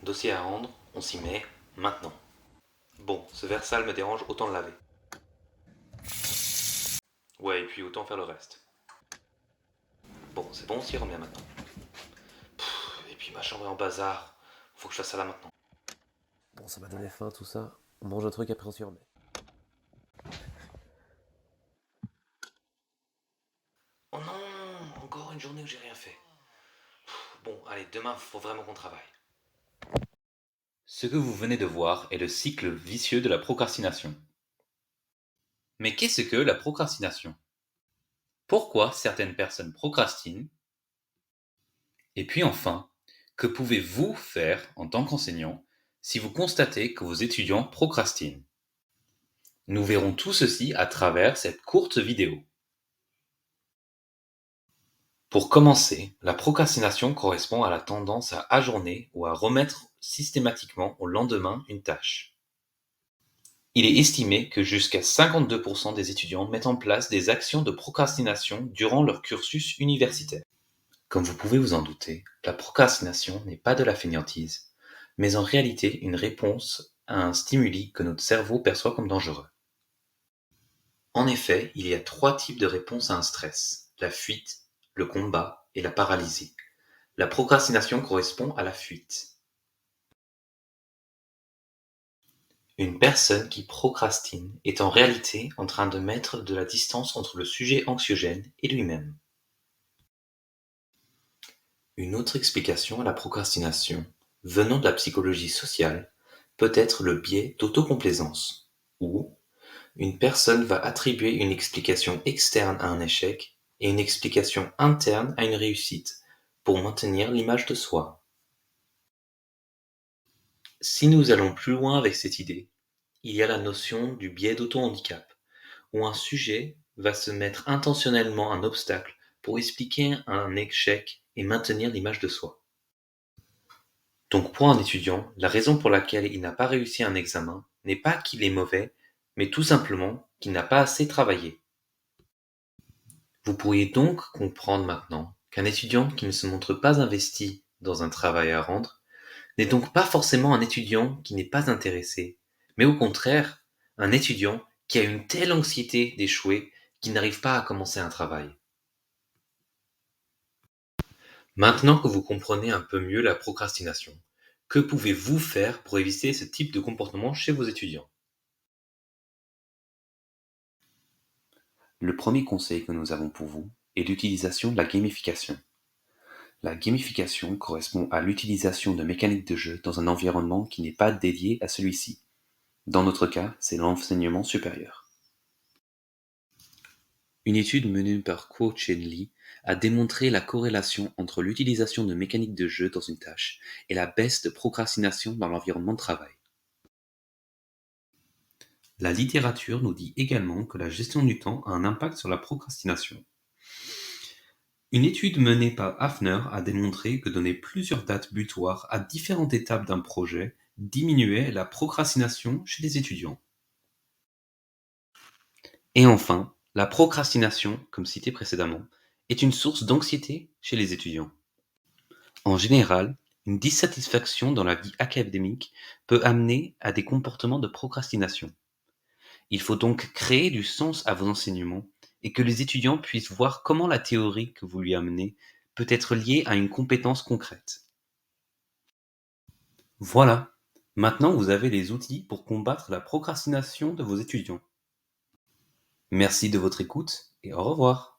Dossier à rendre, on s'y met maintenant. Bon, ce verre sale me dérange, autant le laver. Ouais, et puis autant faire le reste. Bon, c'est bon, on s'y remet maintenant. Et puis ma chambre est en bazar. Faut que je fasse ça là maintenant. Bon, ça m'a donné faim tout ça. On mange un truc après on s'y remet. Oh non, encore une journée où j'ai rien fait. Bon, allez, demain, faut vraiment qu'on travaille. Ce que vous venez de voir est le cycle vicieux de la procrastination. Mais qu'est-ce que la procrastination? Pourquoi certaines personnes procrastinent? Et puis enfin, que pouvez-vous faire en tant qu'enseignant si vous constatez que vos étudiants procrastinent? Nous verrons tout ceci à travers cette courte vidéo. Pour commencer, la procrastination correspond à la tendance à ajourner ou à remettre systématiquement au lendemain une tâche. Il est estimé que jusqu'à 52% des étudiants mettent en place des actions de procrastination durant leur cursus universitaire. Comme vous pouvez vous en douter, la procrastination n'est pas de la fainéantise, mais en réalité une réponse à un stimuli que notre cerveau perçoit comme dangereux. En effet, il y a 3 types de réponses à un stress: la fuite, le combat et la paralysie. La procrastination correspond à la fuite. Une personne qui procrastine est en réalité en train de mettre de la distance entre le sujet anxiogène et lui-même. Une autre explication à la procrastination, venant de la psychologie sociale, peut être le biais d'autocomplaisance, où une personne va attribuer une explication externe à un échec et une explication interne à une réussite, pour maintenir l'image de soi. Si nous allons plus loin avec cette idée, il y a la notion du biais d'auto-handicap, où un sujet va se mettre intentionnellement un obstacle pour expliquer un échec et maintenir l'image de soi. Donc pour un étudiant, la raison pour laquelle il n'a pas réussi un examen n'est pas qu'il est mauvais, mais tout simplement qu'il n'a pas assez travaillé. Vous pourriez donc comprendre maintenant qu'un étudiant qui ne se montre pas investi dans un travail à rendre n'est donc pas forcément un étudiant qui n'est pas intéressé, mais au contraire, un étudiant qui a une telle anxiété d'échouer qu'il n'arrive pas à commencer un travail. Maintenant que vous comprenez un peu mieux la procrastination, que pouvez-vous faire pour éviter ce type de comportement chez vos étudiants? Le premier conseil que nous avons pour vous est l'utilisation de la gamification. La gamification correspond à l'utilisation de mécaniques de jeu dans un environnement qui n'est pas dédié à celui-ci. Dans notre cas, c'est l'enseignement supérieur. Une étude menée par Kuo Chen Li a démontré la corrélation entre l'utilisation de mécaniques de jeu dans une tâche et la baisse de procrastination dans l'environnement de travail. La littérature nous dit également que la gestion du temps a un impact sur la procrastination. Une étude menée par Hafner a démontré que donner plusieurs dates butoirs à différentes étapes d'un projet diminuait la procrastination chez les étudiants. Et enfin, la procrastination, comme cité précédemment, est une source d'anxiété chez les étudiants. En général, une dissatisfaction dans la vie académique peut amener à des comportements de procrastination. Il faut donc créer du sens à vos enseignements et que les étudiants puissent voir comment la théorie que vous lui amenez peut être liée à une compétence concrète. Voilà, maintenant vous avez les outils pour combattre la procrastination de vos étudiants. Merci de votre écoute et au revoir.